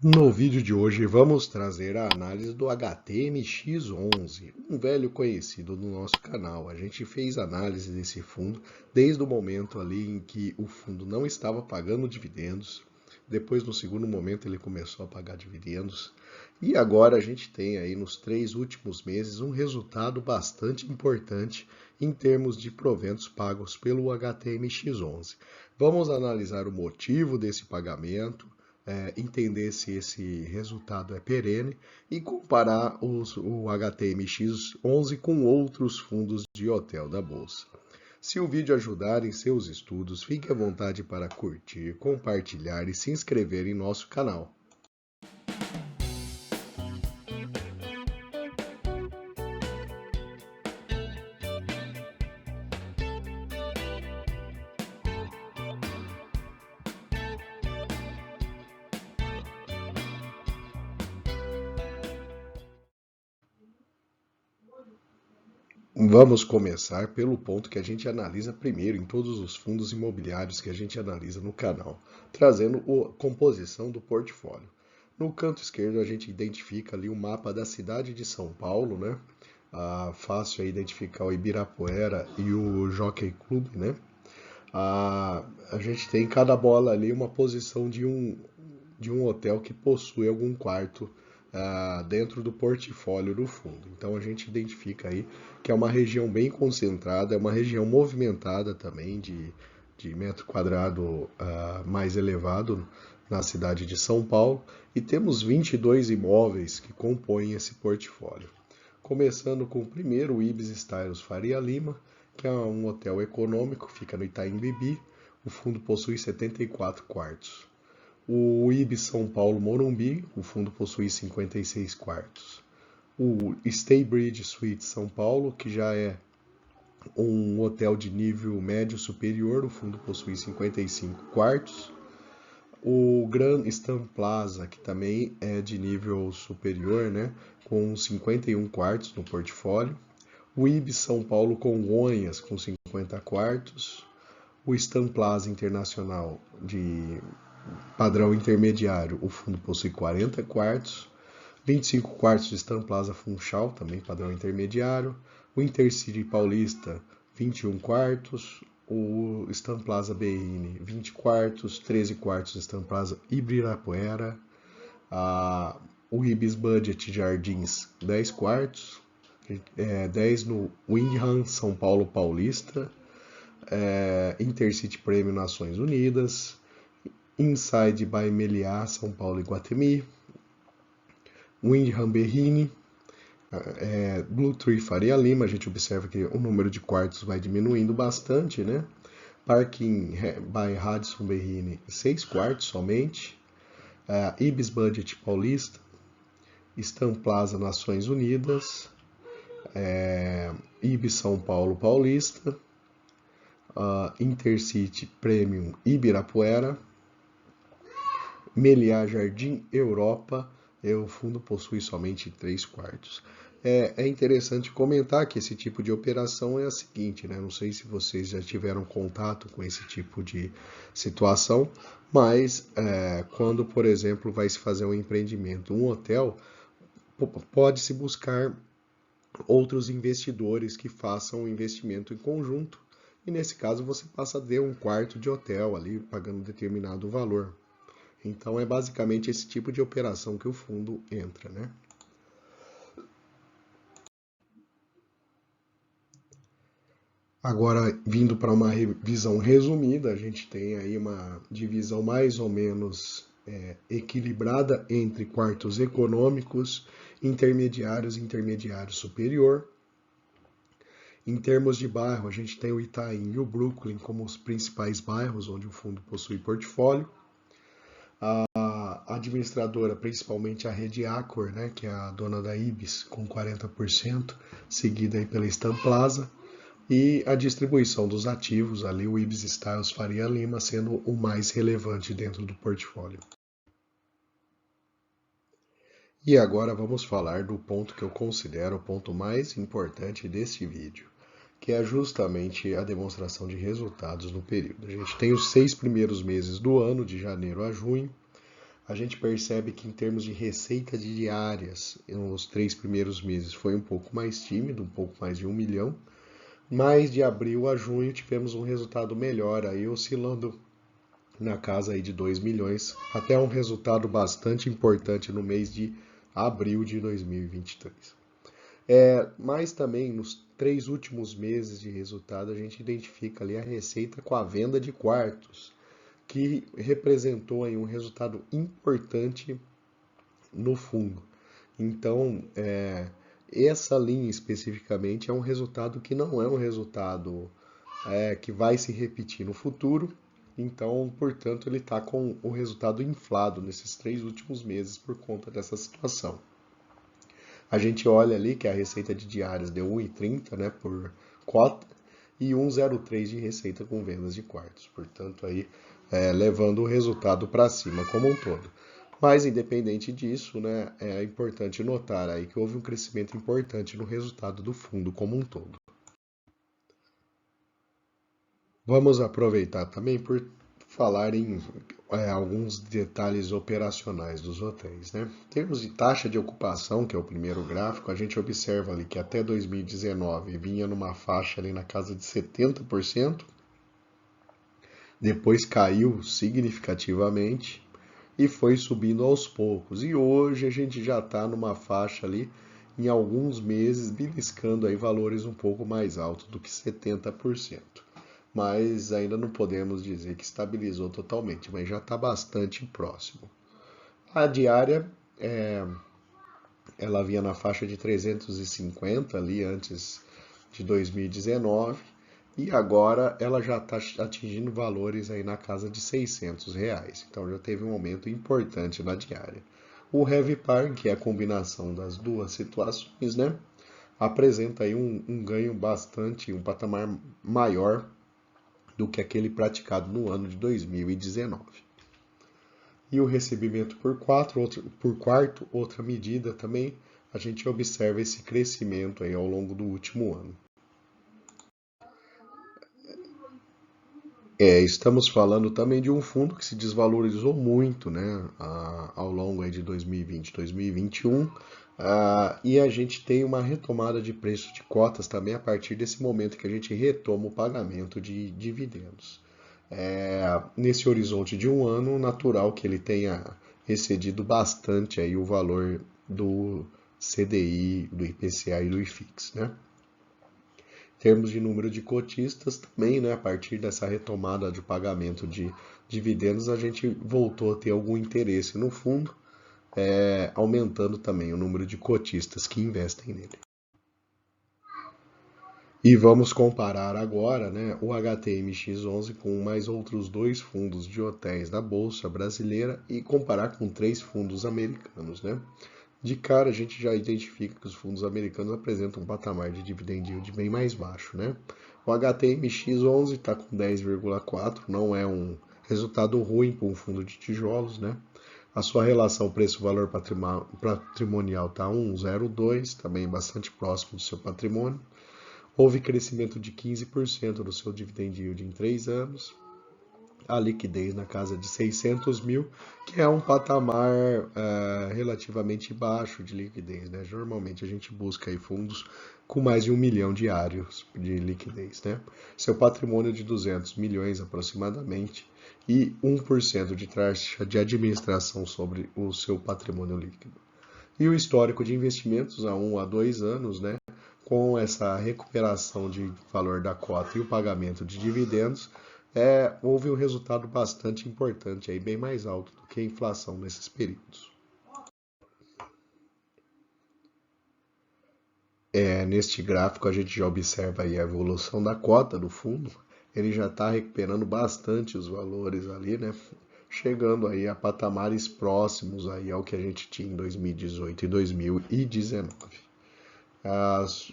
No vídeo de hoje vamos trazer a análise do HTMX11, um velho conhecido do nosso canal. A gente fez análise desse fundo desde o momento ali em que o fundo não estava pagando dividendos, depois no segundo momento ele começou a pagar dividendos e agora a gente tem aí nos 3 últimos meses um resultado bastante importante em termos de proventos pagos pelo HTMX11. Vamos analisar o motivo desse pagamento, entender se esse resultado é perene e comparar o HTMX11 com outros fundos de hotel da Bolsa. Se o vídeo ajudar em seus estudos, fique à vontade para curtir, compartilhar e se inscrever em nosso canal. Vamos começar pelo ponto que a gente analisa primeiro em todos os fundos imobiliários que a gente analisa no canal, trazendo a composição do portfólio. No canto esquerdo a gente identifica ali o mapa da cidade de São Paulo, né? Fácil é identificar o Ibirapuera e o Jockey Club, né? A gente tem em cada bola ali uma posição de um hotel que possui algum quarto dentro do portfólio do fundo. Então a gente identifica aí que é uma região bem concentrada, é uma região movimentada também de metro quadrado mais elevado na cidade de São Paulo e temos 22 imóveis que compõem esse portfólio. Começando com o primeiro, o Ibis Styles Faria Lima, que é um hotel econômico, fica no Itaim Bibi. O fundo possui 74 quartos. O Ibis São Paulo Morumbi, o fundo possui 56 quartos. O Staybridge Suites São Paulo, que já é um hotel de nível médio superior, o fundo possui 55 quartos. O Grand Stam Plaza, que também é de nível superior, né, com 51 quartos no portfólio. O Ibis São Paulo Congonhas, com 50 quartos. O Stam Plaza Internacional de padrão intermediário, o fundo possui 40 quartos. 25 quartos de Stam Plaza Funchal, também padrão intermediário. O Intercity Paulista, 21 quartos. O Stam Plaza BN, 20 quartos. 13 quartos de Stam Plaza Ibirapuera. O Ibis Budget Jardins, 10 quartos. 10 no Windham São Paulo Paulista. Intercity Premium Nações Unidas. Inside by Meliá São Paulo Iguatemi. Windham Berrini, Blue Tree Faria Lima, a gente observa que o número de quartos vai diminuindo bastante, né? Parking by Radisson Berrini, 6 quartos somente. Ibis Budget Paulista, Stam Plaza Nações Unidas, Ibis São Paulo Paulista, Intercity Premium Ibirapuera, Meliá Jardim Europa, o fundo possui somente 3 quartos. É interessante comentar que esse tipo de operação é a seguinte, né? Não sei se vocês já tiveram contato com esse tipo de situação, mas quando, por exemplo, vai se fazer um empreendimento, um hotel, pode-se buscar outros investidores que façam um investimento em conjunto. E nesse caso você passa a ter um quarto de hotel ali, pagando determinado valor. Então é basicamente esse tipo de operação que o fundo entra, né? Agora, vindo para uma visão resumida, a gente tem aí uma divisão mais ou menos equilibrada entre quartos econômicos, intermediários e intermediário superior. Em termos de bairro, a gente tem o Itaim e o Brooklyn como os principais bairros onde o fundo possui portfólio. A administradora, principalmente a rede Accor, né, que é a dona da Ibis, com 40%, seguida aí pela Stam Plaza, e a distribuição dos ativos, ali o Ibis Styles Faria Lima sendo o mais relevante dentro do portfólio. E agora vamos falar do ponto que eu considero o ponto mais importante deste vídeo, que é justamente a demonstração de resultados no período. A gente tem os 6 primeiros meses do ano, de janeiro a junho. A gente percebe que em termos de receita de diárias, nos 3 primeiros meses foi um pouco mais tímido, um pouco mais de 1 milhão, mas de abril a junho tivemos um resultado melhor, aí oscilando na casa aí de 2 milhões, até um resultado bastante importante no mês de abril de 2023. Mas também nos 3 últimos meses de resultado a gente identifica ali a receita com a venda de quartos, que representou aí um resultado importante no fundo. Então, essa linha especificamente é um resultado que não é um resultado que vai se repetir no futuro. Então, portanto, ele está com o resultado inflado nesses 3 últimos meses por conta dessa situação. A gente olha ali que a receita de diárias deu 1,30, né, por cota e 1,03 de receita com vendas de quartos. Portanto, aí levando o resultado para cima como um todo. Mas, independente disso, né, é importante notar aí que houve um crescimento importante no resultado do fundo como um todo. Vamos aproveitar também por falar em alguns detalhes operacionais dos hotéis, né? Em termos de taxa de ocupação, que é o primeiro gráfico, a gente observa ali que até 2019 vinha numa faixa ali na casa de 70%, depois caiu significativamente e foi subindo aos poucos. E hoje a gente já está numa faixa ali, em alguns meses, beliscando aí valores um pouco mais altos do que 70%. Mas ainda não podemos dizer que estabilizou totalmente, mas já está bastante próximo. A diária, ela vinha na faixa de 350 ali antes de 2019 e agora ela já está atingindo valores aí na casa de R$ 600. Então já teve um aumento importante na diária. O RevPAR, que é a combinação das duas situações, né, apresenta aí um ganho bastante, um patamar maior do que aquele praticado no ano de 2019. E o recebimento por quarto, outra medida também, a gente observa esse crescimento aí ao longo do último ano. Estamos falando também de um fundo que se desvalorizou muito, né, ao longo aí de 2020, 2021, e a gente tem uma retomada de preço de cotas também a partir desse momento que a gente retoma o pagamento de dividendos. Nesse horizonte de um ano, natural que ele tenha excedido bastante aí o valor do CDI, do IPCA e do IFIX, né? Em termos de número de cotistas também, né, a partir dessa retomada de pagamento de dividendos, a gente voltou a ter algum interesse no fundo, aumentando também o número de cotistas que investem nele. E vamos comparar agora, né, o HTMX11 com mais outros 2 fundos de hotéis da Bolsa Brasileira e comparar com 3 fundos americanos, né? De cara, a gente já identifica que os fundos americanos apresentam um patamar de dividend yield bem mais baixo, né? O HTMX11 está com 10,4, não é um resultado ruim para um fundo de tijolos, né? A sua relação preço-valor patrimonial está 1,02, também bastante próximo do seu patrimônio. Houve crescimento de 15% do seu dividend yield em 3 anos. A liquidez na casa de 600 mil, que é um patamar relativamente baixo de liquidez, né? Normalmente a gente busca aí fundos com mais de 1 milhão diários de liquidez, né? Seu patrimônio de 200 milhões aproximadamente e 1% de taxa de administração sobre o seu patrimônio líquido. E o histórico de investimentos há 1 a 2 anos, né? Com essa recuperação de valor da cota e o pagamento de dividendos, houve um resultado bastante importante, aí, bem mais alto do que a inflação nesses períodos. Neste gráfico a gente já observa aí a evolução da cota do fundo, ele já está recuperando bastante os valores ali, né? Chegando aí a patamares próximos aí ao que a gente tinha em 2018 e 2019.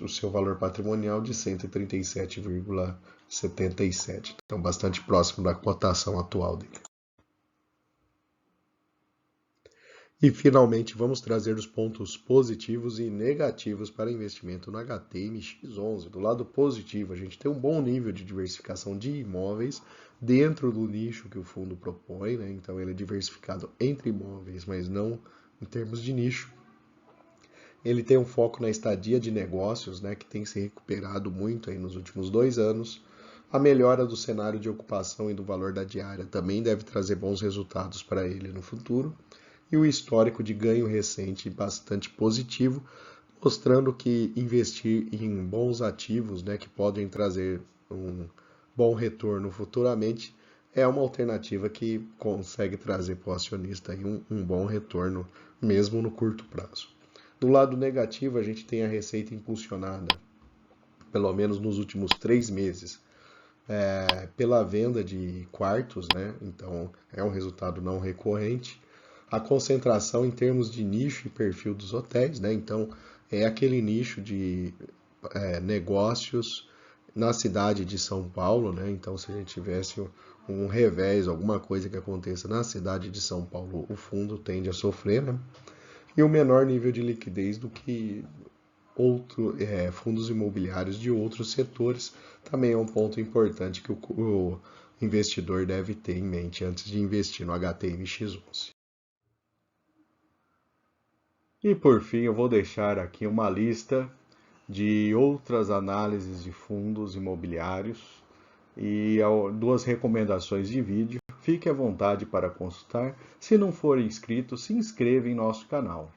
O seu valor patrimonial de 137,77. Então, bastante próximo da cotação atual dele. E finalmente vamos trazer os pontos positivos e negativos para investimento no HTMX11. Do lado positivo, a gente tem um bom nível de diversificação de imóveis dentro do nicho que o fundo propõe, né? Então ele é diversificado entre imóveis, mas não em termos de nicho. Ele tem um foco na estadia de negócios, né, que tem se recuperado muito aí nos últimos 2 anos. A melhora do cenário de ocupação e do valor da diária também deve trazer bons resultados para ele no futuro. E o histórico de ganho recente bastante positivo, mostrando que investir em bons ativos, né, que podem trazer um bom retorno futuramente, é uma alternativa que consegue trazer para o acionista aí um bom retorno, mesmo no curto prazo. Do lado negativo, a gente tem a receita impulsionada, pelo menos nos últimos 3 meses, pela venda de quartos, né? Então é um resultado não recorrente. A concentração em termos de nicho e perfil dos hotéis, né? Então é aquele nicho de negócios na cidade de São Paulo, né? Então se a gente tivesse um revés, alguma coisa que aconteça na cidade de São Paulo, o fundo tende a sofrer, né? E o menor nível de liquidez do que fundos imobiliários de outros setores também é um ponto importante que o investidor deve ter em mente antes de investir no HTMX11. E por fim, eu vou deixar aqui uma lista de outras análises de fundos imobiliários e 2 recomendações de vídeo. Fique à vontade para consultar. Se não for inscrito, se inscreva em nosso canal.